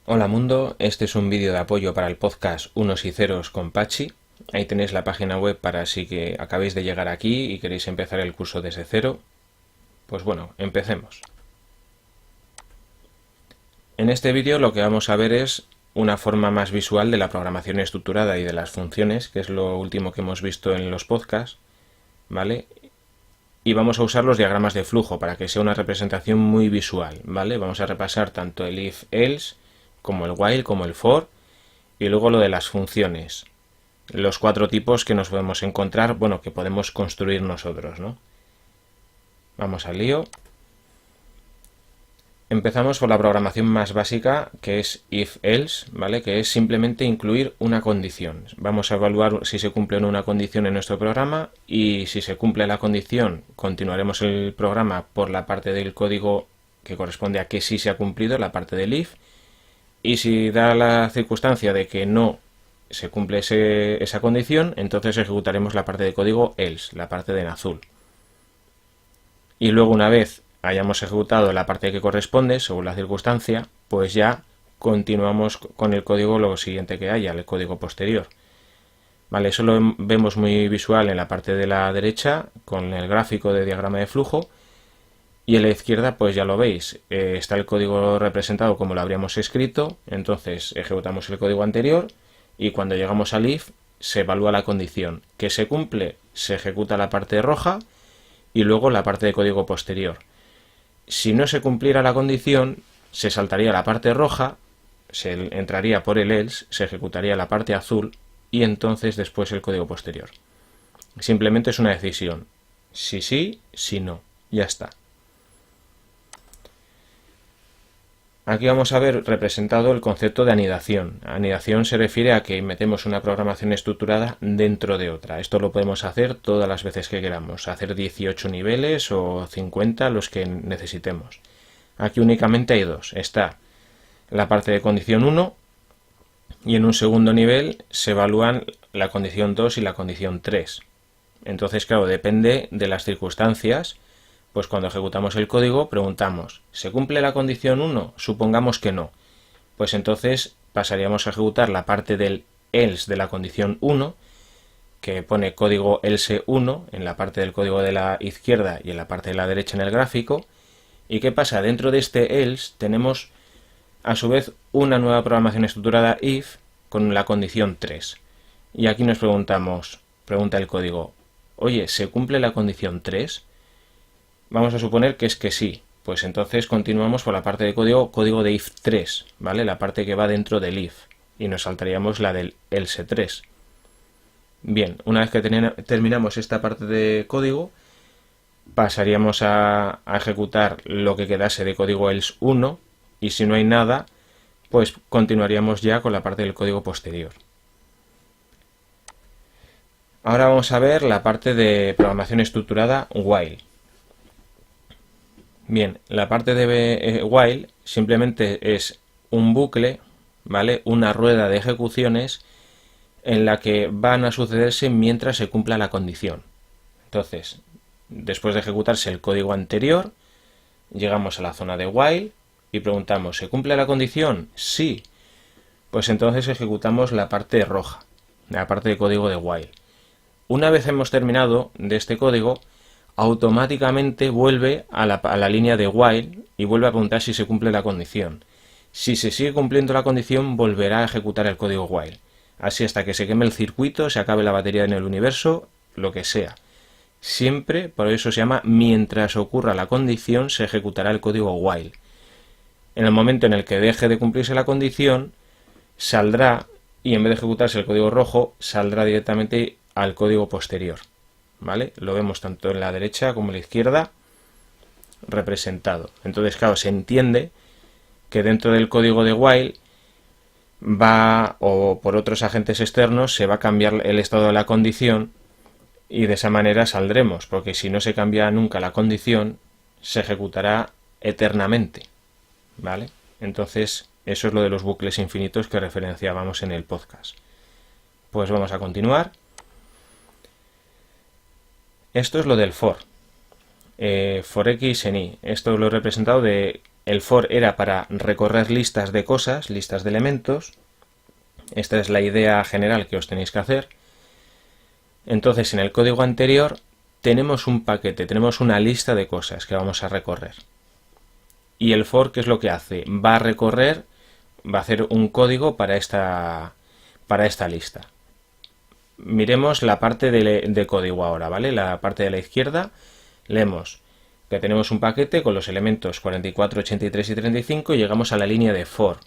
Hola mundo, este es un vídeo de apoyo para el podcast Unos y Ceros con Pachi. Ahí tenéis la página web para si que acabéis de llegar aquí y queréis empezar el curso desde cero. Pues bueno, empecemos. En este vídeo lo que vamos a ver es una forma más visual de la programación estructurada y de las funciones, que es lo último que hemos visto en los podcasts, ¿vale? Y vamos a usar los diagramas de flujo para que sea una representación muy visual, ¿vale? Vamos a repasar tanto el if, else, como el while, como el for, y luego lo de las funciones. Los cuatro tipos que nos podemos encontrar, bueno, que podemos construir nosotros, ¿no? Vamos al lío. Empezamos por la programación más básica, que es if-else, ¿vale? Que es simplemente incluir una condición. Vamos a evaluar si se cumple o no una condición en nuestro programa y si se cumple la condición, continuaremos el programa por la parte del código que corresponde a que sí se ha cumplido, la parte del if, y si da la circunstancia de que no se cumple esa condición, entonces ejecutaremos la parte de código else, la parte de en azul. Y luego, una vez hayamos ejecutado la parte que corresponde según la circunstancia, pues ya continuamos con el código lo siguiente que haya, el código posterior. Vale, eso lo vemos muy visual en la parte de la derecha con el gráfico de diagrama de flujo, y en la izquierda pues ya lo veis, está el código representado como lo habríamos escrito. Entonces ejecutamos el código anterior y cuando llegamos al if se evalúa la condición que se cumple, se ejecuta la parte roja y luego la parte de código posterior. Si no se cumpliera la condición, se saltaría la parte roja, se entraría por el else, se ejecutaría la parte azul y entonces después el código posterior. Simplemente es una decisión, si sí, si no, ya está. Aquí vamos a ver representado el concepto de anidación. Anidación se refiere a que metemos una programación estructurada dentro de otra. Esto lo podemos hacer todas las veces que queramos, hacer 18 niveles o 50, los que necesitemos. Aquí únicamente hay dos. Está la parte de condición 1 y en un segundo nivel se evalúan la condición 2 y la condición 3. Entonces, claro, depende de las circunstancias. Pues cuando ejecutamos el código preguntamos, ¿se cumple la condición 1? Supongamos que no. Pues entonces pasaríamos a ejecutar la parte del else de la condición 1, que pone código else 1 en la parte del código de la izquierda y en la parte de la derecha en el gráfico. ¿Y qué pasa? Dentro de este else tenemos a su vez una nueva programación estructurada if con la condición 3. Y aquí nos pregunta el código, oye, ¿se cumple la condición 3? Vamos a suponer que es que sí, pues entonces continuamos por la parte de código de if 3, ¿vale? La parte que va dentro del if, y nos saltaríamos la del else 3. Bien, una vez que terminamos esta parte de código, pasaríamos a ejecutar lo que quedase de código else 1, y si no hay nada, pues continuaríamos ya con la parte del código posterior. Ahora vamos a ver la parte de programación estructurada while. Bien, la parte de while simplemente es un bucle, ¿vale? Una rueda de ejecuciones en la que van a sucederse mientras se cumpla la condición. Entonces, después de ejecutarse el código anterior, llegamos a la zona de while y preguntamos, ¿se cumple la condición? Sí. Pues entonces ejecutamos la parte roja, la parte de código de while. Una vez hemos terminado de este código, automáticamente vuelve a la línea de while y vuelve a preguntar si se cumple la condición. Si se sigue cumpliendo la condición, volverá a ejecutar el código while. Así hasta que se queme el circuito, se acabe la batería en el universo, lo que sea. Siempre, por eso se llama, mientras ocurra la condición, se ejecutará el código while. En el momento en el que deje de cumplirse la condición, saldrá, y en vez de ejecutarse el código rojo, saldrá directamente al código posterior. ¿Vale? Lo vemos tanto en la derecha como en la izquierda representado. Entonces, claro, se entiende que dentro del código de while va, o por otros agentes externos, se va a cambiar el estado de la condición y de esa manera saldremos, porque si no se cambia nunca la condición, se ejecutará eternamente. ¿Vale? Entonces, eso es lo de los bucles infinitos que referenciábamos en el podcast. Pues vamos a continuar. Esto es lo del for. For x en y. Esto lo he representado de el for era para recorrer listas de cosas, listas de elementos. Esta es la idea general que os tenéis que hacer. Entonces, en el código anterior tenemos un paquete, tenemos una lista de cosas que vamos a recorrer. Y el for, ¿qué es lo que hace? Va a recorrer, va a hacer un código para esta lista. Miremos la parte de código ahora, ¿vale? La parte de la izquierda, leemos que tenemos un paquete con los elementos 44, 83 y 35 y llegamos a la línea de for.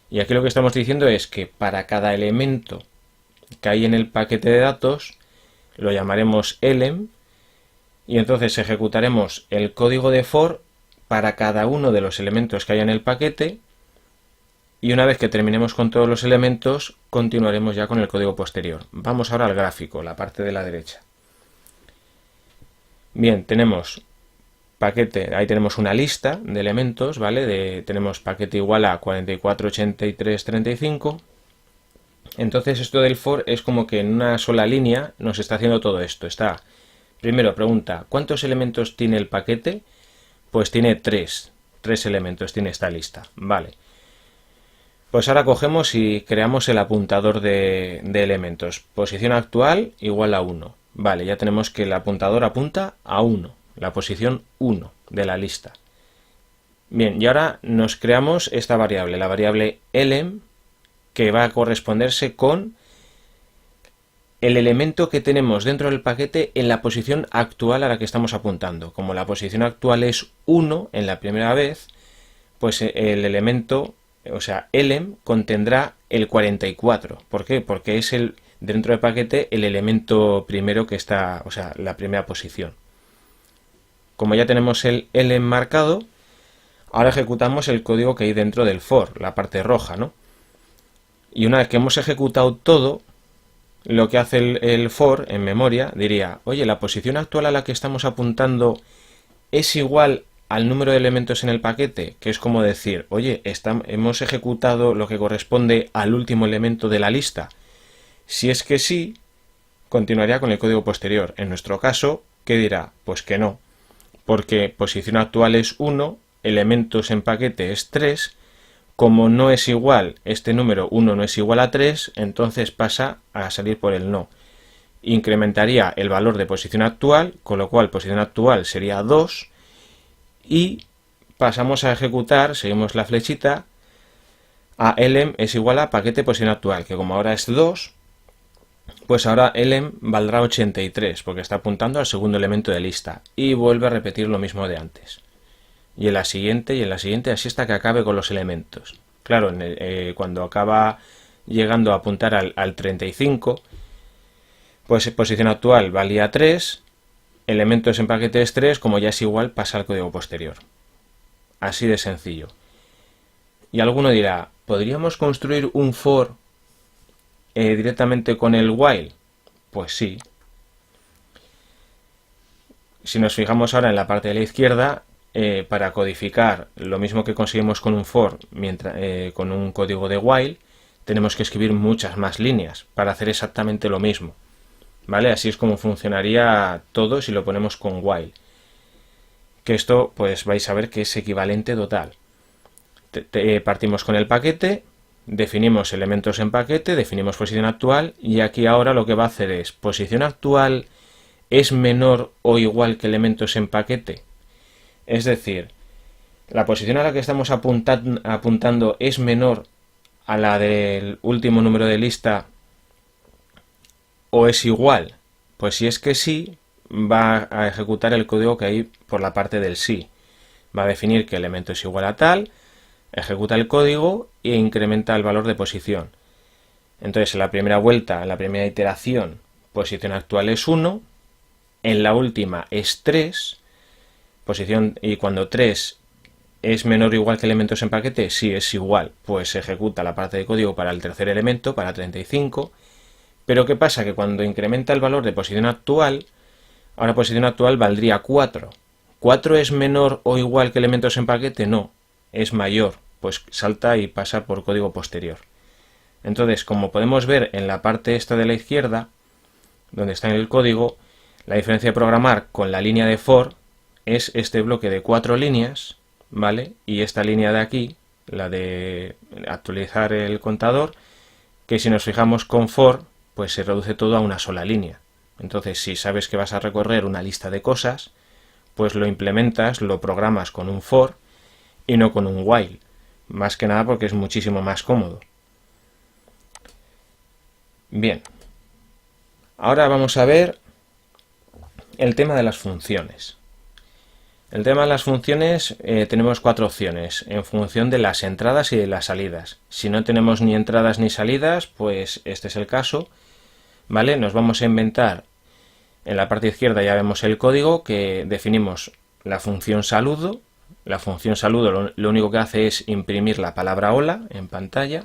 Y aquí lo que estamos diciendo es que para cada elemento que hay en el paquete de datos, lo llamaremos elem, y entonces ejecutaremos el código de for para cada uno de los elementos que hay en el paquete, y una vez que terminemos con todos los elementos, continuaremos ya con el código posterior. Vamos ahora al gráfico, la parte de la derecha. Bien, tenemos paquete, ahí tenemos una lista de elementos, ¿vale? Tenemos paquete igual a 44, 83, 35. Entonces esto del for es como que en una sola línea nos está haciendo todo esto. Primero pregunta, ¿cuántos elementos tiene el paquete? Pues tiene 3 elementos, tiene esta lista. Vale. Pues ahora cogemos y creamos el apuntador de elementos. Posición actual igual a 1. Vale, ya tenemos que el apuntador apunta a 1, la posición 1 de la lista. Bien, y ahora nos creamos esta variable, la variable elem, que va a corresponderse con el elemento que tenemos dentro del paquete en la posición actual a la que estamos apuntando. Como la posición actual es 1 en la primera vez, pues el elemento, o sea, elem, contendrá el 44. ¿Por qué? Porque es dentro del paquete el elemento primero que está, o sea, la primera posición. Como ya tenemos el elem marcado, ahora ejecutamos el código que hay dentro del for, la parte roja, ¿no? Y una vez que hemos ejecutado todo, lo que hace el for en memoria diría, oye, la posición actual a la que estamos apuntando es igual al número de elementos en el paquete, que es como decir, oye, hemos ejecutado lo que corresponde al último elemento de la lista. Si es que sí, continuaría con el código posterior. En nuestro caso, ¿qué dirá? Pues que no, porque posición actual es 1, elementos en paquete es 3, como no es igual, este número 1 no es igual a 3, entonces pasa a salir por el no. Incrementaría el valor de posición actual, con lo cual posición actual sería 2, y pasamos a ejecutar, seguimos la flechita, a elem es igual a paquete posición actual, que como ahora es 2, pues ahora elem valdrá 83, porque está apuntando al segundo elemento de lista, y vuelve a repetir lo mismo de antes. Y en la siguiente, así hasta que acabe con los elementos. Claro, cuando acaba llegando a apuntar al 35, pues posición actual valía 3, elementos en paquete es 3, como ya es igual, pasa al código posterior. Así de sencillo. Y alguno dirá, ¿podríamos construir un for directamente con el while? Pues sí. Si nos fijamos ahora en la parte de la izquierda, para codificar lo mismo que conseguimos con un for, con un código de while, tenemos que escribir muchas más líneas para hacer exactamente lo mismo. ¿Vale? Así es como funcionaría todo si lo ponemos con while. Que esto, pues vais a ver que es equivalente total. Partimos con el paquete, definimos elementos en paquete, definimos posición actual, y aquí ahora lo que va a hacer es, posición actual es menor o igual que elementos en paquete. Es decir, la posición a la que estamos apuntando es menor a la del último número de lista o es igual. Pues si es que sí, va a ejecutar el código que hay por la parte del sí. Va a definir que elemento es igual a tal, ejecuta el código e incrementa el valor de posición. Entonces en la primera vuelta, en la primera iteración, posición actual es 1, en la última es 3, posición, y cuando 3 es menor o igual que elementos en paquete, sí es igual, pues se ejecuta la parte de código para el tercer elemento, para 35, pero ¿qué pasa? Que cuando incrementa el valor de posición actual, ahora posición actual valdría 4. ¿4 es menor o igual que elementos en paquete? No, es mayor, pues salta y pasa por código posterior. Entonces, como podemos ver en la parte esta de la izquierda, donde está en el código, la diferencia de programar con la línea de for es este bloque de 4 líneas, ¿vale? Y esta línea de aquí, la de actualizar el contador, que si nos fijamos con for, pues se reduce todo a una sola línea. Entonces, si sabes que vas a recorrer una lista de cosas, pues lo implementas, lo programas con un for y no con un while. Más que nada porque es muchísimo más cómodo. Bien. Ahora vamos a ver el tema de las funciones. El tema de las funciones tenemos 4 opciones en función de las entradas y de las salidas. Si no tenemos ni entradas ni salidas, pues este es el caso, ¿vale? Nos vamos a inventar, en la parte izquierda ya vemos el código que definimos la función saludo. La función saludo lo único que hace es imprimir la palabra hola en pantalla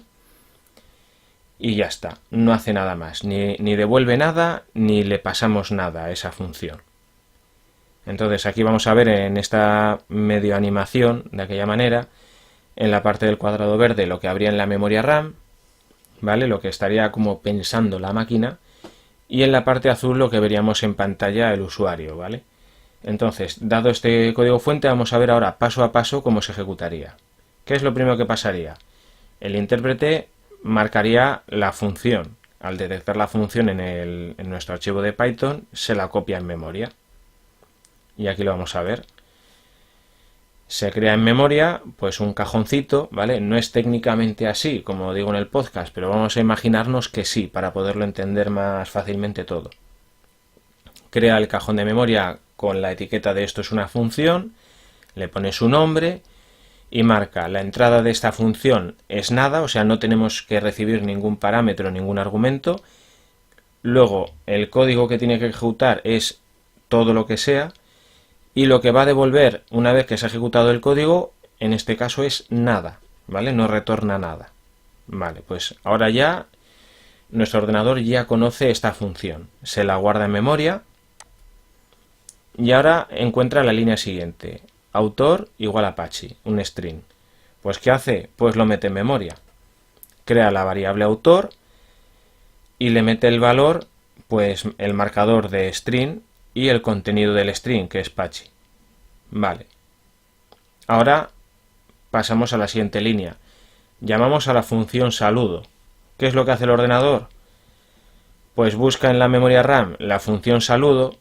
y ya está, no hace nada más, ni devuelve nada ni le pasamos nada a esa función. Entonces aquí vamos a ver en esta medio animación, de aquella manera, en la parte del cuadrado verde lo que habría en la memoria RAM, ¿vale? Lo que estaría como pensando la máquina, y en la parte azul lo que veríamos en pantalla el usuario, ¿vale? Entonces, dado este código fuente, vamos a ver ahora paso a paso cómo se ejecutaría. ¿Qué es lo primero que pasaría? El intérprete marcaría la función. Al detectar la función en nuestro archivo de Python, se la copia en memoria. Y aquí lo vamos a ver. Se crea en memoria pues un cajoncito, ¿vale? No es técnicamente así, como digo en el podcast, pero vamos a imaginarnos que sí, para poderlo entender más fácilmente todo. Crea el cajón de memoria con la etiqueta de esto es una función, le pone su nombre y marca la entrada de esta función es nada, o sea, no tenemos que recibir ningún parámetro, ningún argumento. Luego, el código que tiene que ejecutar es todo lo que sea. Y lo que va a devolver una vez que se ha ejecutado el código, en este caso es nada, ¿vale? No retorna nada. Vale, pues ahora ya nuestro ordenador ya conoce esta función. Se la guarda en memoria y ahora encuentra la línea siguiente. Autor igual Apache, un string. Pues ¿qué hace? Pues lo mete en memoria. Crea la variable autor y le mete el valor, pues el marcador de string, y el contenido del string, que es Pachi. Vale. Ahora pasamos a la siguiente línea. Llamamos a la función saludo. ¿Qué es lo que hace el ordenador? Pues busca en la memoria RAM la función saludo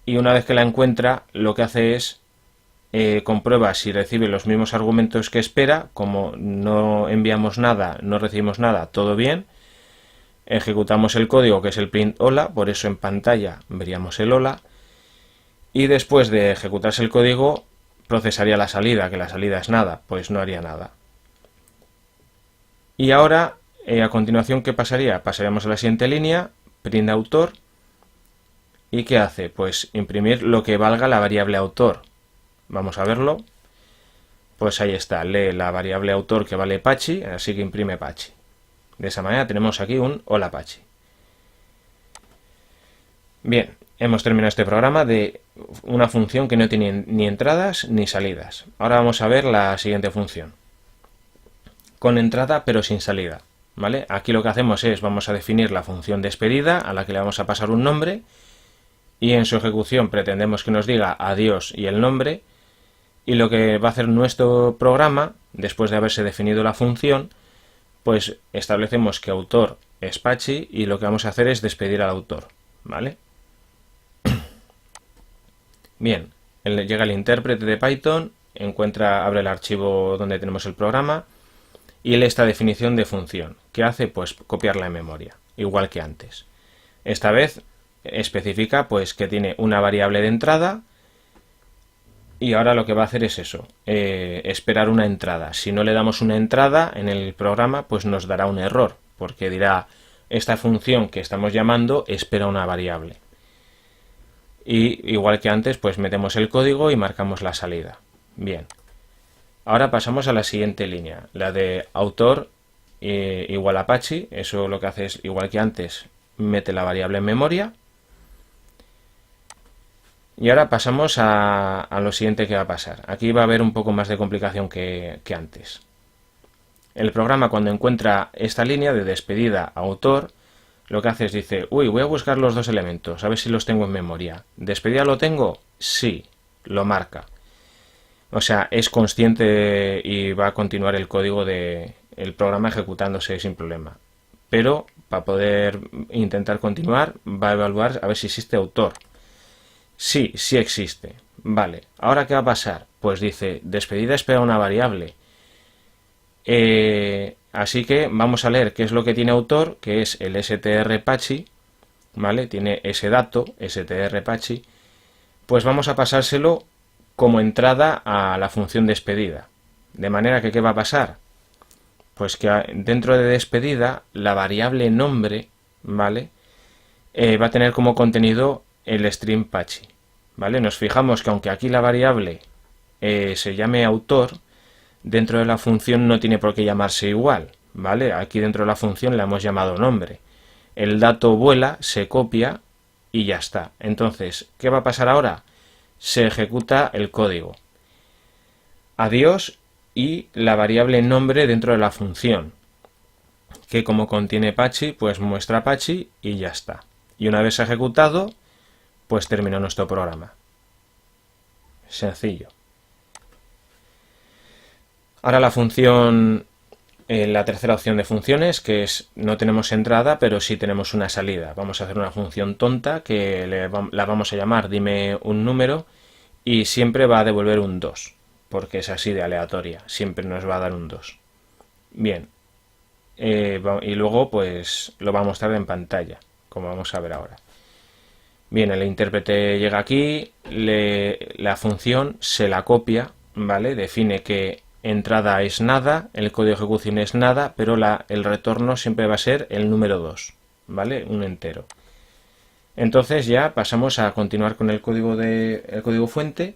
y una vez que la encuentra, lo que hace es comprueba si recibe los mismos argumentos que espera. Como no enviamos nada, no recibimos nada, todo bien. Ejecutamos el código que es el print hola, por eso en pantalla veríamos el hola, y después de ejecutarse el código procesaría la salida, que la salida es nada, pues no haría nada. Y ahora, a continuación, ¿qué pasaría? Pasaríamos a la siguiente línea, print autor, ¿y qué hace? Pues imprimir lo que valga la variable autor. Vamos a verlo. Pues ahí está, lee la variable autor que vale Pachi, así que imprime Pachi. De esa manera tenemos aquí un hola Apache. Bien, hemos terminado este programa de una función que no tiene ni entradas ni salidas. Ahora vamos a ver la siguiente función. Con entrada pero sin salida, ¿vale? Aquí lo que hacemos es, vamos a definir la función despedida a la que le vamos a pasar un nombre y en su ejecución pretendemos que nos diga adiós y el nombre, y lo que va a hacer nuestro programa, después de haberse definido la función, pues establecemos que autor es Pachi y lo que vamos a hacer es despedir al autor, ¿vale? Bien, llega el intérprete de Python, abre el archivo donde tenemos el programa y lee esta definición de función. ¿Qué hace? Pues copiarla en memoria, igual que antes. Esta vez especifica pues que tiene una variable de entrada y ahora lo que va a hacer es eso, esperar una entrada. Si no le damos una entrada en el programa, pues nos dará un error, porque dirá, esta función que estamos llamando espera una variable. Y igual que antes, pues metemos el código y marcamos la salida. Bien. Ahora pasamos a la siguiente línea, la de autor igual Apache. Eso lo que hace es, igual que antes, mete la variable en memoria. Y ahora pasamos a lo siguiente que va a pasar. Aquí va a haber un poco más de complicación que antes. El programa, cuando encuentra esta línea de despedida a autor, lo que hace es dice, uy, voy a buscar los dos elementos, a ver si los tengo en memoria. ¿Despedida lo tengo? Sí, lo marca. O sea, es consciente y va a continuar el código de el programa ejecutándose sin problema. Pero para poder intentar continuar va a evaluar a ver si existe autor. Sí, sí existe. Vale, ¿ahora qué va a pasar? Pues dice, despedida espera una variable. Así que vamos a leer qué es lo que tiene autor, que es el strpachi, ¿vale? Tiene ese dato, strpachi. Pues vamos a pasárselo como entrada a la función despedida. De manera que, ¿qué va a pasar? Pues que dentro de despedida, la variable nombre, ¿vale? Va a tener como contenido el string pachi, ¿vale? Nos fijamos que aunque aquí la variable se llame autor, dentro de la función no tiene por qué llamarse igual, ¿vale? Aquí dentro de la función la hemos llamado nombre. El dato vuela, se copia y ya está. Entonces, ¿qué va a pasar ahora? Se ejecuta el código. Adiós y la variable nombre dentro de la función, que como contiene pachi, pues muestra pachi y ya está. Y una vez ejecutado, pues terminó nuestro programa. Sencillo. Ahora la función, la tercera opción de funciones, que es no tenemos entrada, pero sí tenemos una salida. Vamos a hacer una función tonta que la vamos a llamar dime un número y siempre va a devolver un 2, porque es así de aleatoria, siempre nos va a dar un 2. Bien, y luego pues lo va a mostrar en pantalla, como vamos a ver ahora. Bien, el intérprete llega aquí, la función se la copia, ¿vale? Define que entrada es nada, el código de ejecución es nada, pero el retorno siempre va a ser el número 2, ¿vale? Un entero. Entonces ya pasamos a continuar con el código fuente,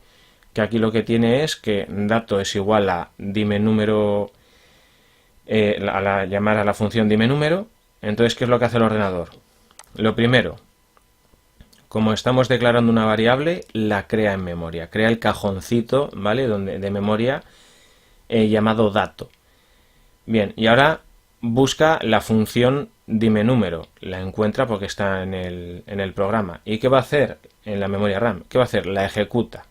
que aquí lo que tiene es que dato es igual a dime número, llamar a la función dime número. Entonces, ¿qué es lo que hace el ordenador? Lo primero, como estamos declarando una variable, la crea en memoria, crea el cajoncito, ¿vale? De memoria llamado dato. Bien, y ahora busca la función dime número, la encuentra porque está en el programa. ¿Y qué va a hacer en la memoria RAM? ¿Qué va a hacer? La ejecuta.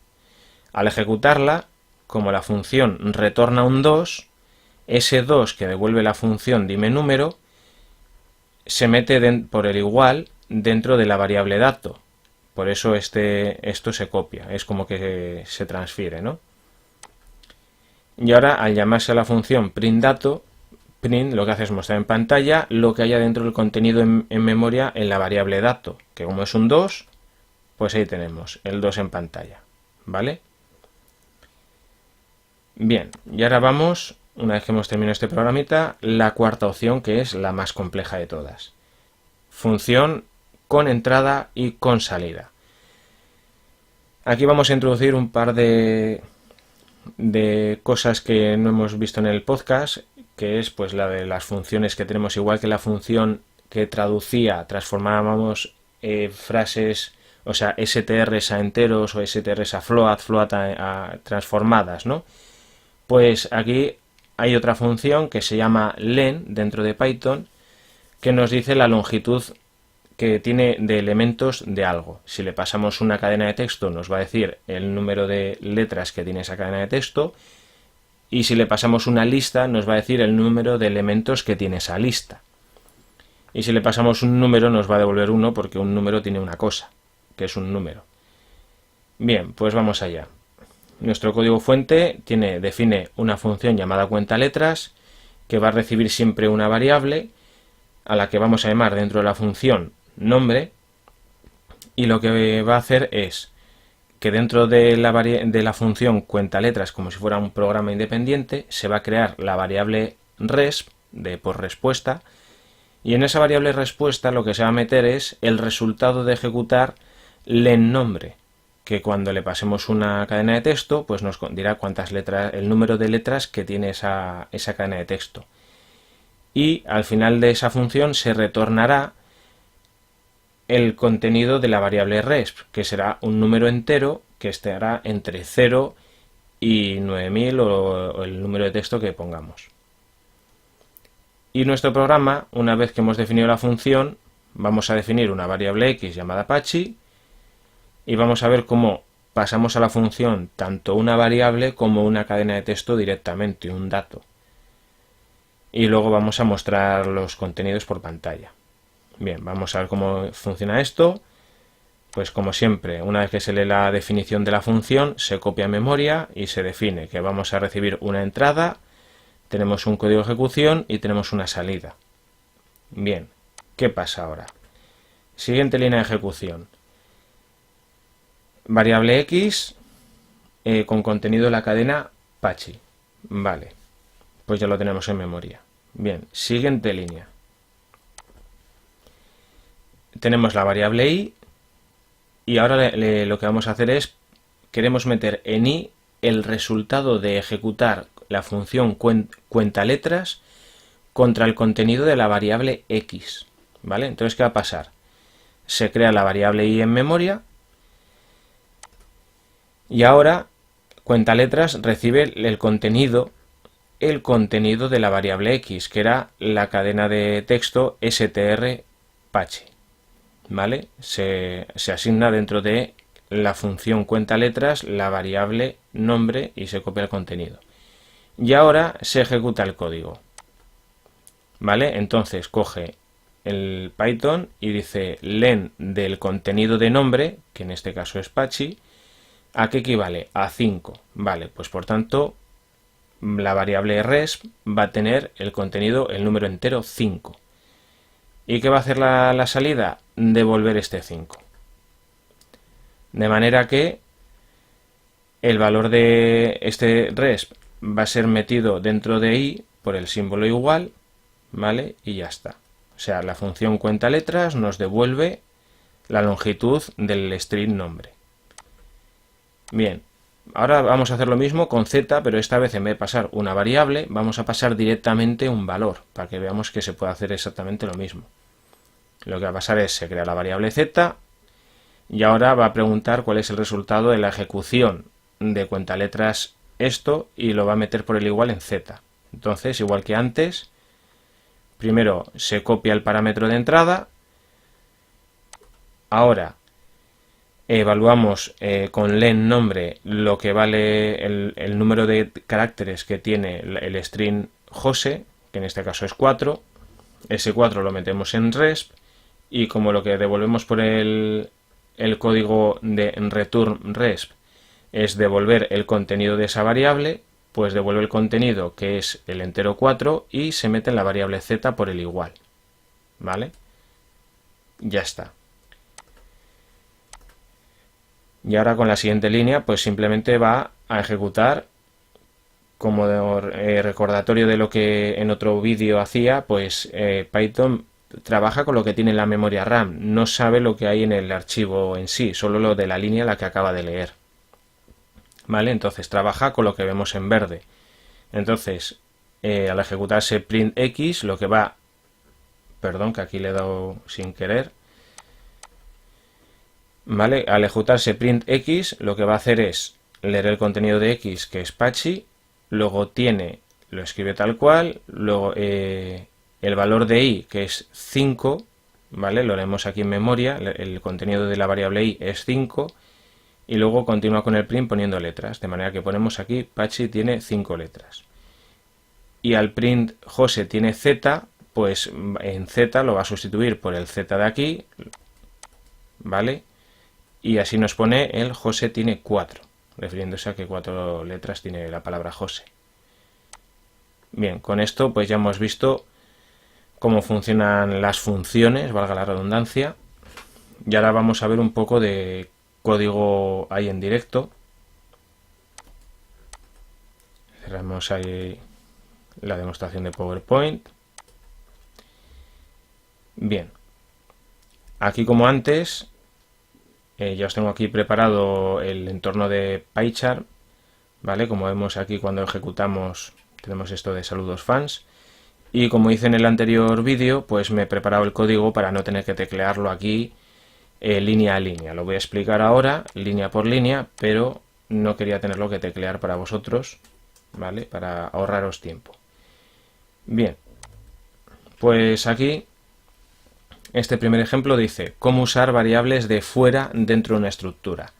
Al ejecutarla, como la función retorna un 2, ese 2 que devuelve la función dime número se mete por el igual dentro de la variable dato. Por eso esto se copia, es como que se transfiere, ¿no? Y ahora, al llamarse a la función printDato, print lo que hace es mostrar en pantalla lo que haya dentro del contenido en memoria en la variable dato, que como es un 2, pues ahí tenemos el 2 en pantalla, ¿vale? Bien, y ahora vamos, una vez que hemos terminado este programita, la cuarta opción, que es la más compleja de todas. Función con entrada y con salida. Aquí vamos a introducir un par de cosas que no hemos visto en el podcast, que es pues la de las funciones que tenemos, igual que la función que transformábamos frases, o sea, str's a enteros o str's a float a transformadas, ¿no? Pues aquí hay otra función que se llama len dentro de Python, que nos dice la longitud que tiene de elementos de algo. Si le pasamos una cadena de texto nos va a decir el número de letras que tiene esa cadena de texto, y si le pasamos una lista nos va a decir el número de elementos que tiene esa lista. Y si le pasamos un número nos va a devolver 1 porque un número tiene una cosa, que es un número. Bien, pues vamos allá. Nuestro código fuente define una función llamada cuentaletras que va a recibir siempre una variable a la que vamos a llamar dentro de la función nombre, y lo que va a hacer es que dentro de la función cuentaletras, como si fuera un programa independiente, se va a crear la variable resp por respuesta, y en esa variable respuesta lo que se va a meter es el resultado de ejecutar len nombre, que cuando le pasemos una cadena de texto pues nos dirá cuántas letras, el número de letras que tiene esa cadena de texto. Y al final de esa función se retornará el contenido de la variable resp, que será un número entero que estará entre 0 y 9000 o el número de texto que pongamos. Y nuestro programa, una vez que hemos definido la función, vamos a definir una variable x llamada pachi y vamos a ver cómo pasamos a la función tanto una variable como una cadena de texto directamente, un dato. Y luego vamos a mostrar los contenidos por pantalla. Bien, vamos a ver cómo funciona esto. Pues como siempre, una vez que se lee la definición de la función, se copia a memoria y se define que vamos a recibir una entrada, tenemos un código de ejecución y tenemos una salida. Bien, ¿qué pasa ahora? Siguiente línea de ejecución. Variable X con contenido de la cadena Pachi. Vale, pues ya lo tenemos en memoria. Bien, siguiente línea. Tenemos la variable I y ahora lo que vamos a hacer es, queremos meter en I el resultado de ejecutar la función cuenta letras contra el contenido de la variable X. ¿Vale? Entonces, ¿qué va a pasar? Se crea la variable I en memoria y ahora cuenta letras recibe el contenido de la variable X, que era la cadena de texto str Pachi. ¿Vale? Se asigna dentro de la función cuenta letras la variable nombre y se copia el contenido. Y ahora se ejecuta el código. ¿Vale? Entonces coge el Python y dice len del contenido de nombre, que en este caso es Pachi, ¿a qué equivale? A 5. Vale, pues por tanto la variable res va a tener el contenido, el número entero 5. ¿Y qué va a hacer la salida? Devolver este 5. De manera que el valor de este res va a ser metido dentro de i por el símbolo igual, ¿vale? Y ya está. O sea, la función cuenta letras nos devuelve la longitud del string nombre. Bien, ahora vamos a hacer lo mismo con z, pero esta vez en vez de pasar una variable, vamos a pasar directamente un valor, para que veamos que se puede hacer exactamente lo mismo. Lo que va a pasar es, se crea la variable z, y ahora va a preguntar cuál es el resultado de la ejecución de cuenta letras esto, y lo va a meter por el igual en z. Entonces, igual que antes, primero se copia el parámetro de entrada, ahora evaluamos con len nombre lo que vale el número de caracteres que tiene el string Jose, que en este caso es 4, ese 4 lo metemos en resp, y como lo que devolvemos por el código de return resp es devolver el contenido de esa variable, pues devuelve el contenido que es el entero 4 y se mete en la variable z por el igual. ¿Vale? Ya está. Y ahora con la siguiente línea pues simplemente va a ejecutar, como recordatorio de lo que en otro vídeo hacía, pues Python trabaja con lo que tiene en la memoria RAM, no sabe lo que hay en el archivo en sí, solo lo de la línea la que acaba de leer. ¿Vale? Entonces trabaja con lo que vemos en verde. Entonces, al ejecutarse print x, lo que va... Perdón, que aquí le he dado sin querer. ¿Vale? Al ejecutarse print x, lo que va a hacer es leer el contenido de x, que es Pachi, luego lo escribe tal cual, luego el valor de i, que es 5, ¿vale? Lo leemos aquí en memoria, el contenido de la variable i es 5, y luego continúa con el print poniendo letras, de manera que ponemos aquí Pachi tiene 5 letras. Y al print Jose tiene z, pues en z lo va a sustituir por el z de aquí, ¿vale? Y así nos pone el Jose tiene 4, refiriéndose a que 4 letras tiene la palabra Jose. Bien, con esto pues ya hemos visto cómo funcionan las funciones, valga la redundancia, y ahora vamos a ver un poco de código ahí en directo. Cerramos ahí la demostración de PowerPoint. Bien, aquí como antes, ya os tengo aquí preparado el entorno de PyCharm, ¿vale? Como vemos aquí cuando ejecutamos tenemos esto de saludos fans, y como hice en el anterior vídeo, pues me he preparado el código para no tener que teclearlo aquí línea a línea. Lo voy a explicar ahora, línea por línea, pero no quería tenerlo que teclear para vosotros, ¿vale? Para ahorraros tiempo. Bien, pues aquí este primer ejemplo dice cómo usar variables de fuera dentro de una estructura.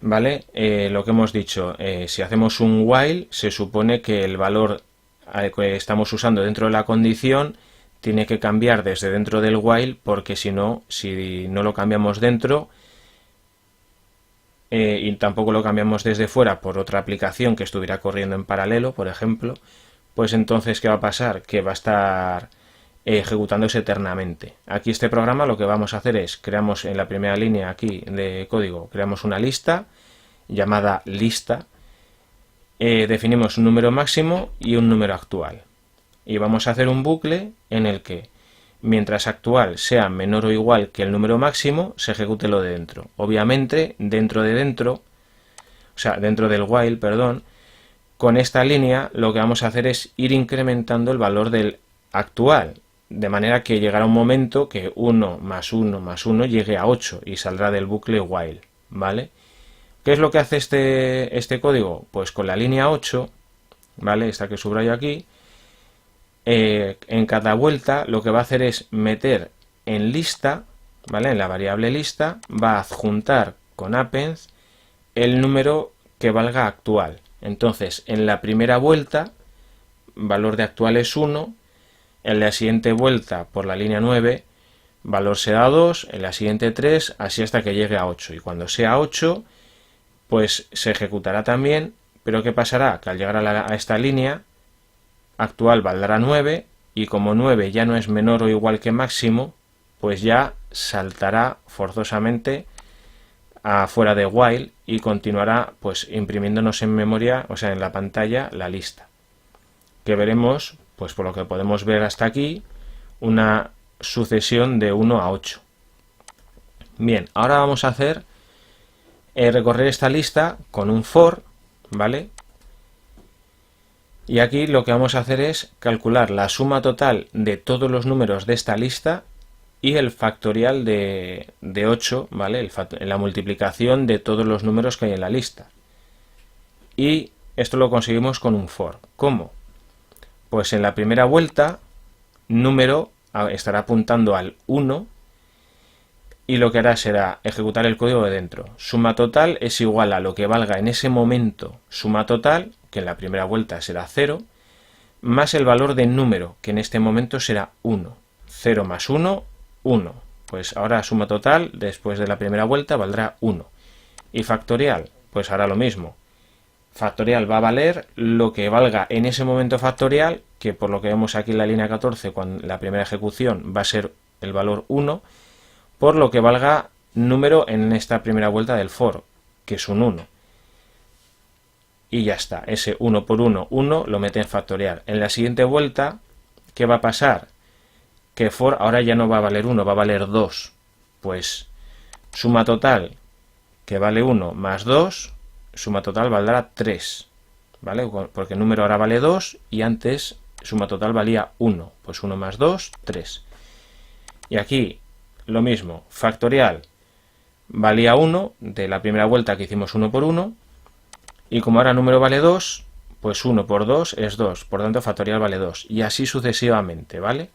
¿vale? Lo que hemos dicho, si hacemos un while, se supone que el valor que estamos usando dentro de la condición tiene que cambiar desde dentro del while, porque si no lo cambiamos dentro y tampoco lo cambiamos desde fuera por otra aplicación que estuviera corriendo en paralelo, por ejemplo, pues entonces ¿qué va a pasar? Que va a estar ejecutándose eternamente. Aquí este programa lo que vamos a hacer es, creamos en la primera línea aquí de código, creamos una lista llamada lista, definimos un número máximo y un número actual. Y vamos a hacer un bucle en el que mientras actual sea menor o igual que el número máximo, se ejecute lo de dentro. Obviamente, dentro del while, perdón, con esta línea lo que vamos a hacer es ir incrementando el valor del actual, de manera que llegará un momento que 1 más 1 más 1 llegue a 8 y saldrá del bucle while, ¿vale? ¿Qué es lo que hace este código? Pues con la línea 8, ¿vale? Esta que subrayo aquí, en cada vuelta lo que va a hacer es meter en lista, ¿vale? En la variable lista, va a adjuntar con append el número que valga actual. Entonces, en la primera vuelta, valor de actual es 1, en la siguiente vuelta, por la línea 9, valor será 2, en la siguiente 3, así hasta que llegue a 8. Y cuando sea 8, pues se ejecutará también, pero ¿qué pasará? Que al llegar a esta línea, actual valdrá 9, y como 9 ya no es menor o igual que máximo, pues ya saltará forzosamente afuera de while y continuará pues imprimiéndonos en memoria, o sea en la pantalla, la lista, que veremos, pues por lo que podemos ver hasta aquí, una sucesión de 1 a 8. Bien, ahora vamos a hacer recorrer esta lista con un for, ¿vale? Y aquí lo que vamos a hacer es calcular la suma total de todos los números de esta lista y el factorial de 8, ¿vale? La multiplicación de todos los números que hay en la lista. Y esto lo conseguimos con un for. ¿Cómo? Pues en la primera vuelta, número estará apuntando al 1 y lo que hará será ejecutar el código de dentro. Suma total es igual a lo que valga en ese momento suma total, que en la primera vuelta será 0, más el valor del número, que en este momento será 1. 0 más 1, 1. Pues ahora suma total, después de la primera vuelta, valdrá 1. Y factorial, pues hará lo mismo. Factorial va a valer lo que valga en ese momento factorial, que por lo que vemos aquí en la línea 14, con la primera ejecución va a ser el valor 1, por lo que valga número en esta primera vuelta del for, que es un 1. Y ya está, ese 1 por 1, 1 lo mete en factorial. En la siguiente vuelta, ¿qué va a pasar? Que for ahora ya no va a valer 1, va a valer 2. Pues suma total, que vale 1 más 2, suma total valdrá 3, ¿vale? Porque el número ahora vale 2 y antes suma total valía 1. Pues 1 más 2, 3. Y aquí lo mismo, factorial valía 1 de la primera vuelta que hicimos 1 por 1. Y como ahora número vale 2, pues 1 por 2 es 2, por tanto factorial vale 2. Y así sucesivamente, ¿vale?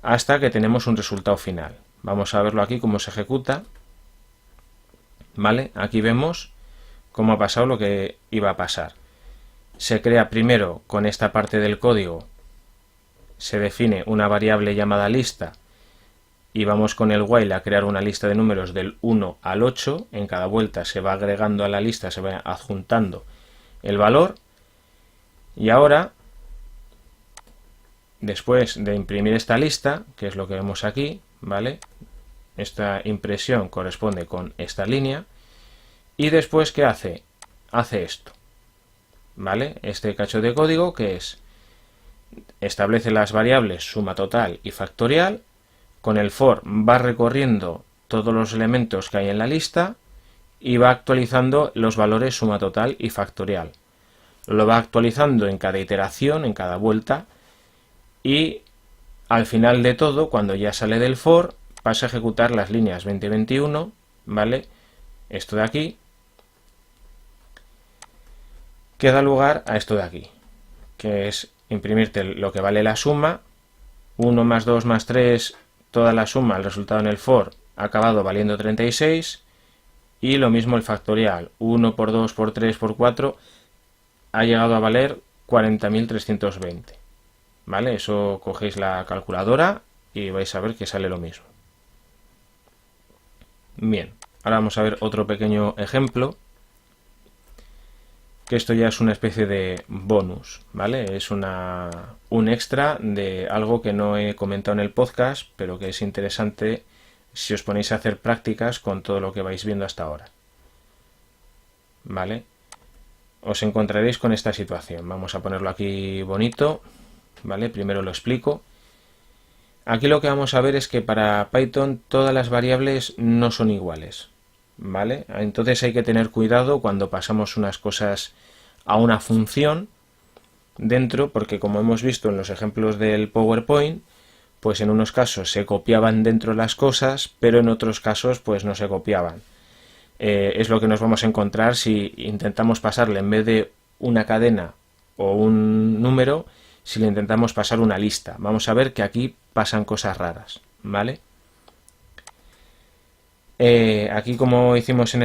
Hasta que tenemos un resultado final. Vamos a verlo aquí cómo se ejecuta. ¿Vale? Aquí vemos cómo ha pasado lo que iba a pasar. Se crea primero con esta parte del código, se define una variable llamada lista y vamos con el while a crear una lista de números del 1 al 8. En cada vuelta se va agregando a la lista, se va adjuntando el valor. Y ahora, después de imprimir esta lista, que es lo que vemos aquí, ¿vale? Esta impresión corresponde con esta línea. Y después, ¿qué hace? Hace esto, ¿vale? Este cacho de código que es, establece las variables suma total y factorial. Con el for va recorriendo todos los elementos que hay en la lista y va actualizando los valores suma total y factorial. Lo va actualizando en cada iteración, en cada vuelta, y al final de todo, cuando ya sale del for, pasa a ejecutar las líneas 20 y 21, ¿vale? Esto de aquí, que da lugar a esto de aquí, que es imprimirte lo que vale la suma, 1 más 2 más 3, toda la suma, el resultado en el for, ha acabado valiendo 36, Y lo mismo el factorial, 1 por 2 por 3 por 4 ha llegado a valer 40.320. ¿Vale? Eso cogéis la calculadora y vais a ver que sale lo mismo. Bien, ahora vamos a ver otro pequeño ejemplo, que esto ya es una especie de bonus, ¿vale? Es un extra de algo que no he comentado en el podcast, pero que es interesante si os ponéis a hacer prácticas con todo lo que vais viendo hasta ahora. ¿Vale? Os encontraréis con esta situación. Vamos a ponerlo aquí bonito, ¿vale? Primero lo explico. Aquí lo que vamos a ver es que para Python todas las variables no son iguales, ¿vale? Entonces hay que tener cuidado cuando pasamos unas cosas a una función dentro, porque como hemos visto en los ejemplos del PowerPoint, pues en unos casos se copiaban dentro las cosas, pero en otros casos pues no se copiaban. Es lo que nos vamos a encontrar si intentamos pasarle, en vez de una cadena o un número, si le intentamos pasar una lista. Vamos a ver que aquí pasan cosas raras, ¿vale? Aquí, como hicimos en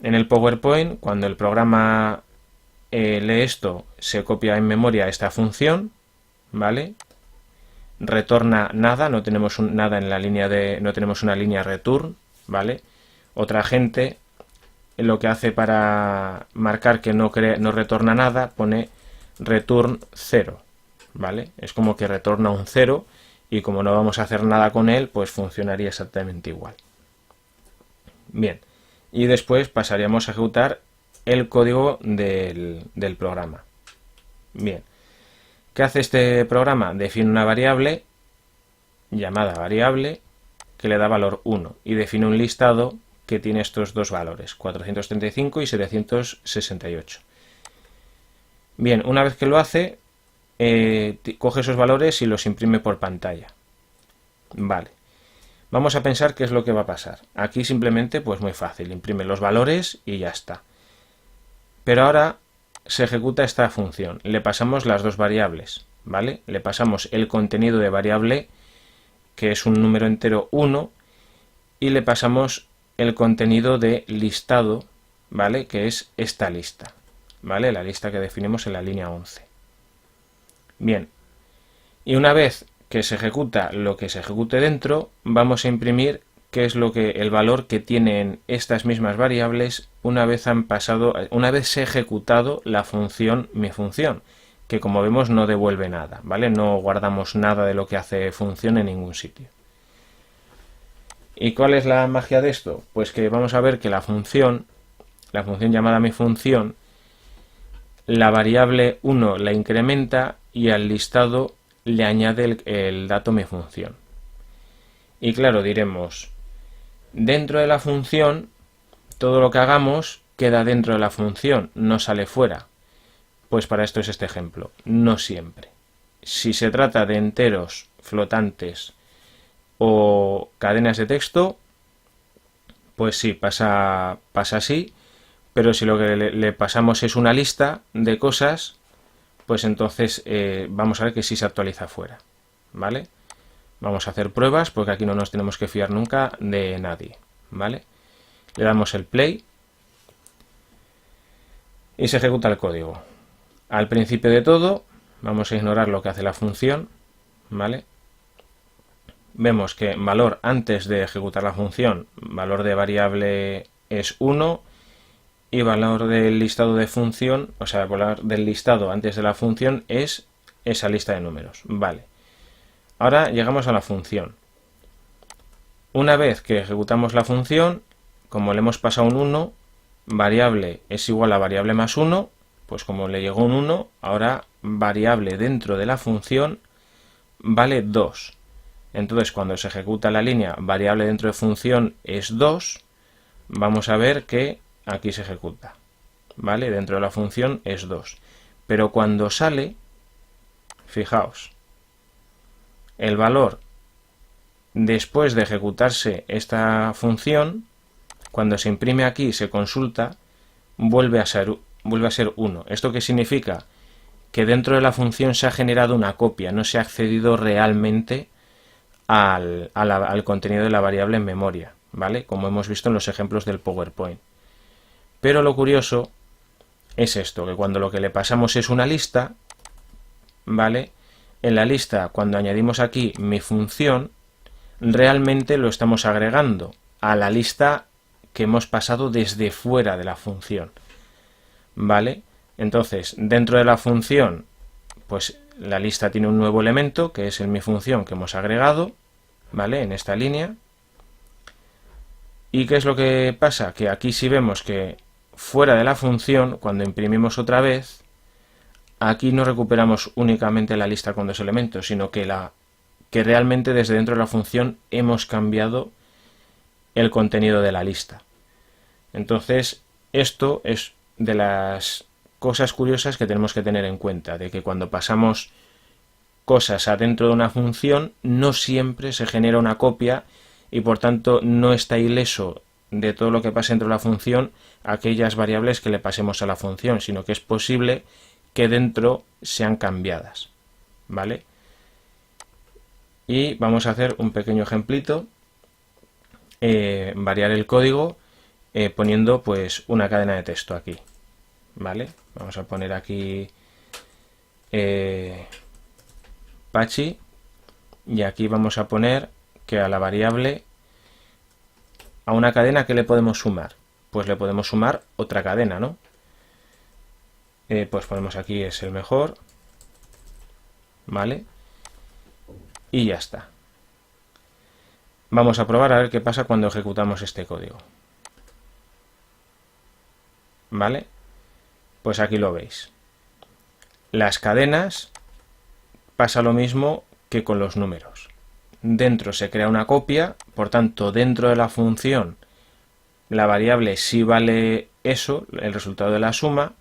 el PowerPoint, cuando el programa lee esto, se copia en memoria esta función, ¿vale? Retorna nada, no tenemos nada en la línea no tenemos una línea return, ¿vale? Otra gente lo que hace para marcar que no retorna nada, pone return 0, ¿vale? Es como que retorna un 0 y como no vamos a hacer nada con él, pues funcionaría exactamente igual. Bien, y después pasaríamos a ejecutar el código del programa. Bien, ¿qué hace este programa? Define una variable llamada variable que le da valor 1 y define un listado que tiene estos dos valores, 435 y 768. Bien, una vez que lo hace, coge esos valores y los imprime por pantalla. Vale. Vamos a pensar qué es lo que va a pasar. Aquí simplemente, pues muy fácil, imprime los valores y ya está. Pero ahora se ejecuta esta función. Le pasamos las dos variables, ¿vale? Le pasamos el contenido de variable, que es un número entero 1, y le pasamos el contenido de listado, ¿vale? Que es esta lista, ¿vale? La lista que definimos en la línea 11. Bien, y una vez que se ejecuta lo que se ejecute dentro, vamos a imprimir qué es el valor que tienen estas mismas variables una vez se ha ejecutado la función mifunción, que como vemos no devuelve nada, ¿vale? No guardamos nada de lo que hace función en ningún sitio. ¿Y cuál es la magia de esto? Pues que vamos a ver que la función llamada mifunción, la variable 1 la incrementa y al listado le añade el dato mifunción. Y claro, diremos, dentro de la función, todo lo que hagamos queda dentro de la función, no sale fuera. Pues para esto es este ejemplo, no siempre. Si se trata de enteros, flotantes o cadenas de texto, pues sí, pasa así, pero si lo que le pasamos es una lista de cosas, pues entonces vamos a ver que sí se actualiza fuera, ¿vale? Vamos a hacer pruebas porque aquí no nos tenemos que fiar nunca de nadie, ¿vale? Le damos el play y se ejecuta el código. Al principio de todo, vamos a ignorar lo que hace la función, ¿vale? Vemos que valor antes de ejecutar la función, valor de variable es 1 y valor del listado de función, o sea, valor del listado antes de la función es esa lista de números, vale. Ahora llegamos a la función. Una vez que ejecutamos la función, como le hemos pasado un 1, variable es igual a variable más 1, pues como le llegó un 1, ahora variable dentro de la función vale 2. Entonces cuando se ejecuta la línea variable dentro de función es 2, vamos a ver que aquí se ejecuta, ¿vale? Dentro de la función es 2. Pero cuando sale, fijaos, el valor después de ejecutarse esta función, cuando se imprime aquí y se consulta, vuelve a ser 1. ¿Esto qué significa? Que dentro de la función se ha generado una copia, no se ha accedido realmente al contenido de la variable en memoria, ¿vale? Como hemos visto en los ejemplos del PowerPoint. Pero lo curioso es esto, que cuando lo que le pasamos es una lista, ¿vale? En la lista, cuando añadimos aquí mi función, realmente lo estamos agregando a la lista que hemos pasado desde fuera de la función, ¿vale? Entonces, dentro de la función, pues la lista tiene un nuevo elemento, que es el mi función que hemos agregado, ¿vale? En esta línea. ¿Y qué es lo que pasa? Que aquí sí vemos que fuera de la función, cuando imprimimos otra vez, aquí no recuperamos únicamente la lista con dos elementos, sino que realmente desde dentro de la función hemos cambiado el contenido de la lista. Entonces, esto es de las cosas curiosas que tenemos que tener en cuenta, de que cuando pasamos cosas adentro de una función, no siempre se genera una copia y por tanto no está ileso de todo lo que pase dentro de la función aquellas variables que le pasemos a la función, sino que es posible que dentro sean cambiadas, ¿vale? Y vamos a hacer un pequeño ejemplito, variar el código poniendo pues una cadena de texto aquí, ¿vale? Vamos a poner aquí Pachi y aquí vamos a poner que a la variable, a una cadena, ¿qué le podemos sumar? Pues le podemos sumar otra cadena, ¿no? Pues ponemos aquí es el mejor, ¿vale? Y ya está. Vamos a probar a ver qué pasa cuando ejecutamos este código. ¿Vale? Pues aquí lo veis. Las cadenas pasa lo mismo que con los números. Dentro se crea una copia, por tanto, dentro de la función la variable sí vale eso, el resultado de la suma,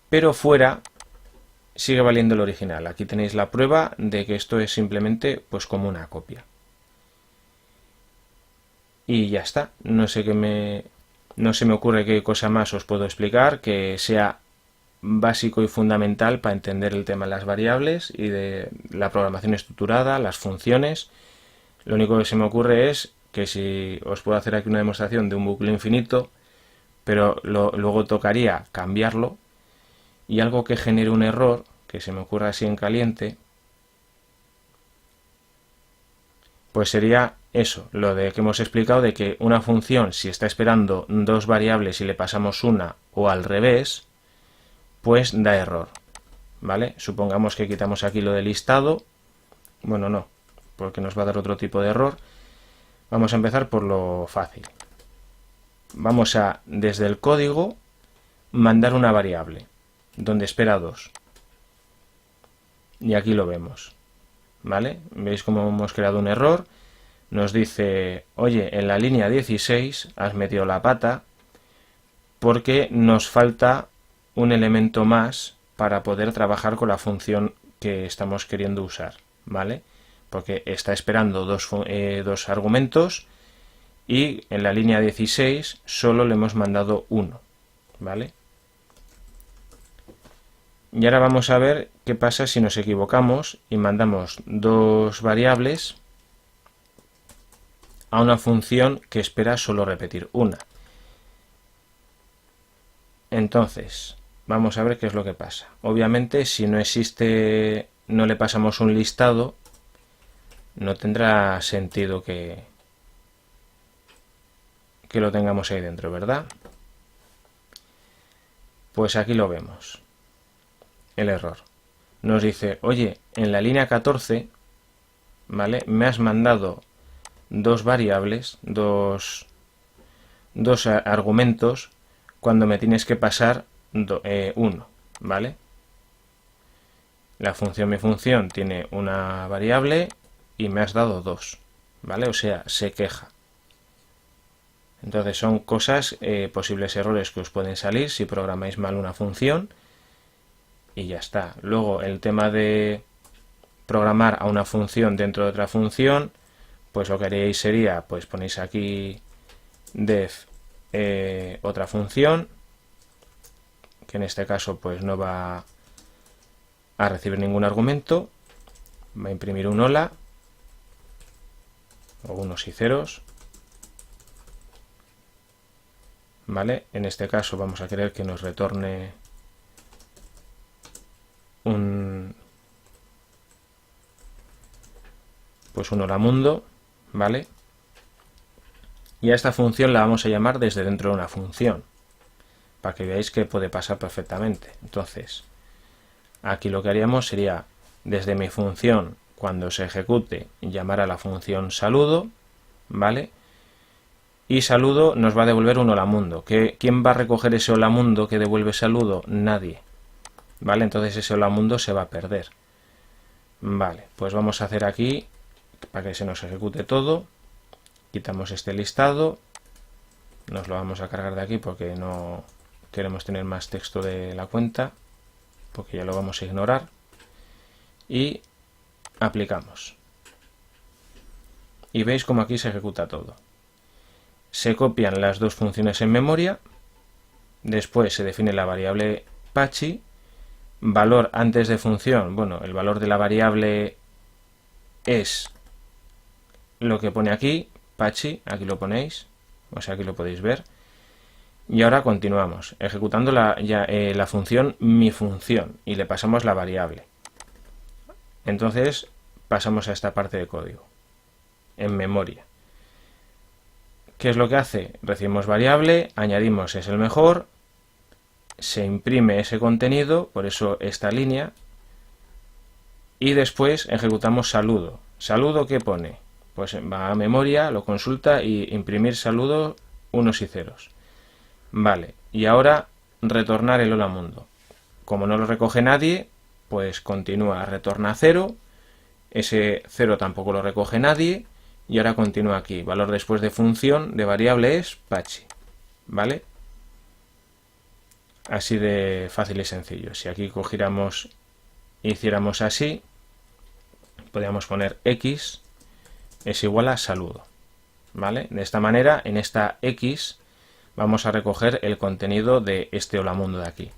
pero fuera sigue valiendo el original. Aquí tenéis la prueba de que esto es simplemente pues como una copia. Y ya está. No se me ocurre qué cosa más os puedo explicar que sea básico y fundamental para entender el tema de las variables y de la programación estructurada, las funciones. Lo único que se me ocurre es que si os puedo hacer aquí una demostración de un bucle infinito, pero luego tocaría cambiarlo, y algo que genere un error, que se me ocurra así en caliente, pues sería eso, lo de que hemos explicado, de que una función, si está esperando dos variables y le pasamos una, o al revés, pues da error, ¿vale? Supongamos que quitamos aquí lo de listado, bueno, no, porque nos va a dar otro tipo de error. Vamos a empezar por lo fácil. Vamos a, desde el código, mandar una variable, donde espera 2. Y aquí lo vemos, ¿vale? ¿Veis cómo hemos creado un error? Nos dice, oye, en la línea 16 has metido la pata porque nos falta un elemento más para poder trabajar con la función que estamos queriendo usar, ¿vale? Porque está esperando dos argumentos y en la línea 16 solo le hemos mandado uno, ¿vale? Y ahora vamos a ver qué pasa si nos equivocamos y mandamos dos variables a una función que espera solo repetir una. Entonces, vamos a ver qué es lo que pasa. Obviamente, si no existe, no le pasamos un listado, no tendrá sentido que lo tengamos ahí dentro, ¿verdad? Pues aquí lo vemos, el error. Nos dice, oye, en la línea 14, ¿vale? Me has mandado dos variables, dos argumentos, cuando me tienes que pasar uno, ¿vale? La función mi función tiene una variable y me has dado dos, ¿vale? O sea, se queja. Entonces son cosas, posibles errores que os pueden salir si programáis mal una función y ya está. Luego el tema de programar a una función dentro de otra función, pues lo que haríais sería, pues ponéis aquí def otra función, que en este caso pues no va a recibir ningún argumento, va a imprimir un hola, o unos y ceros, ¿vale? En este caso vamos a querer que nos retorne un hola mundo, ¿vale? Y a esta función la vamos a llamar desde dentro de una función, para que veáis que puede pasar perfectamente. Entonces, aquí lo que haríamos sería, desde mi función, cuando se ejecute, llamar a la función saludo, ¿vale? Y saludo nos va a devolver un hola mundo. ¿Quién va a recoger ese hola mundo que devuelve saludo? Nadie, ¿vale? Entonces ese hola mundo se va a perder. Vale, pues vamos a hacer aquí, para que se nos ejecute todo, quitamos este listado, nos lo vamos a cargar de aquí porque no queremos tener más texto de la cuenta, porque ya lo vamos a ignorar, y aplicamos. Y veis como aquí se ejecuta todo. Se copian las dos funciones en memoria, después se define la variable Pachi, valor antes de función, bueno, el valor de la variable es lo que pone aquí, Pachi, aquí lo ponéis, o sea, aquí lo podéis ver. Y ahora continuamos, ejecutando la función mi función, y le pasamos la variable. Entonces pasamos a esta parte de código, en memoria. ¿Qué es lo que hace? Recibimos variable, añadimos es el mejor, se imprime ese contenido, por eso esta línea, y después ejecutamos saludo. ¿Saludo qué pone? Pues va a memoria, lo consulta y imprimir saludo unos y ceros. Vale, y ahora retornar el hola mundo. Como no lo recoge nadie, pues continúa, retorna 0, ese 0 tampoco lo recoge nadie, y ahora continúa aquí, valor después de función de variable es Pachi, ¿vale? Así de fácil y sencillo. Si aquí cogiéramos e hiciéramos así, podríamos poner x es igual a saludo, ¿vale? De esta manera, en esta x vamos a recoger el contenido de este hola mundo de aquí.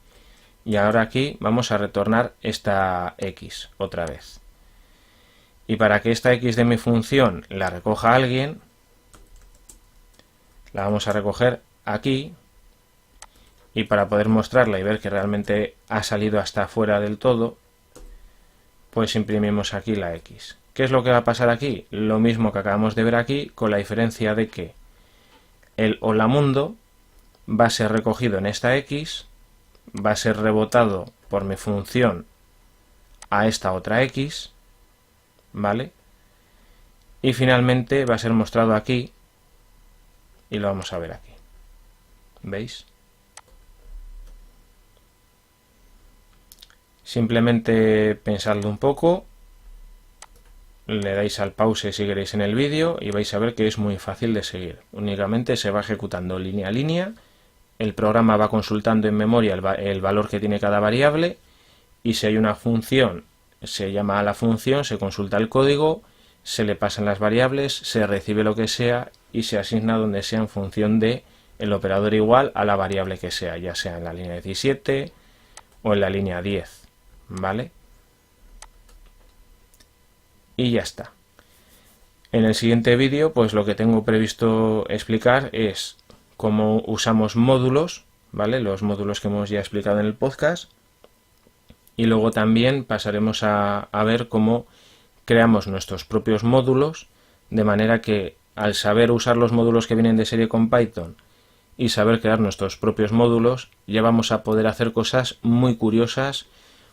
Y ahora aquí vamos a retornar esta x otra vez. Y para que esta x de mi función la recoja alguien, la vamos a recoger aquí. Y para poder mostrarla y ver que realmente ha salido hasta afuera del todo, pues imprimimos aquí la x. ¿Qué es lo que va a pasar aquí? Lo mismo que acabamos de ver aquí, con la diferencia de que el hola mundo va a ser recogido en esta x, va a ser rebotado por mi función a esta otra x, ¿vale? Y finalmente va a ser mostrado aquí, y lo vamos a ver aquí. ¿Veis? Simplemente pensadlo un poco, le dais al pause si queréis en el vídeo y vais a ver que es muy fácil de seguir. Únicamente se va ejecutando línea a línea, el programa va consultando en memoria el valor que tiene cada variable, y si hay una función, se llama a la función, se consulta el código, se le pasan las variables, se recibe lo que sea y se asigna donde sea en función de el operador igual a la variable que sea, ya sea en la línea 17 o en la línea 10. ¿Vale? Y ya está. En el siguiente vídeo, pues lo que tengo previsto explicar es cómo usamos módulos, ¿vale? Los módulos que hemos ya explicado en el podcast. Y luego también pasaremos a ver cómo creamos nuestros propios módulos, de manera que al saber usar los módulos que vienen de serie con Python y saber crear nuestros propios módulos, ya vamos a poder hacer cosas muy curiosas,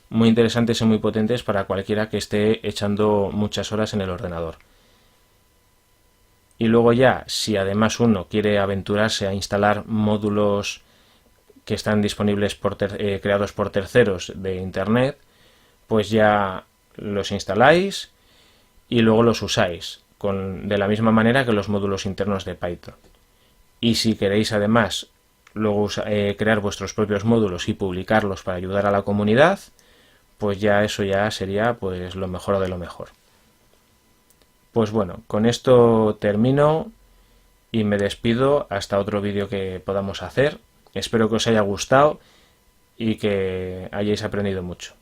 muy interesantes y muy potentes para cualquiera que esté echando muchas horas en el ordenador. Y luego ya, si además uno quiere aventurarse a instalar módulos que están disponibles creados por terceros de internet, pues ya los instaláis y luego los usáis de la misma manera que los módulos internos de Python. Y si queréis además luego crear vuestros propios módulos y publicarlos para ayudar a la comunidad, pues ya eso ya sería pues lo mejor de lo mejor. Pues bueno, con esto termino y me despido hasta otro vídeo que podamos hacer. Espero que os haya gustado y que hayáis aprendido mucho.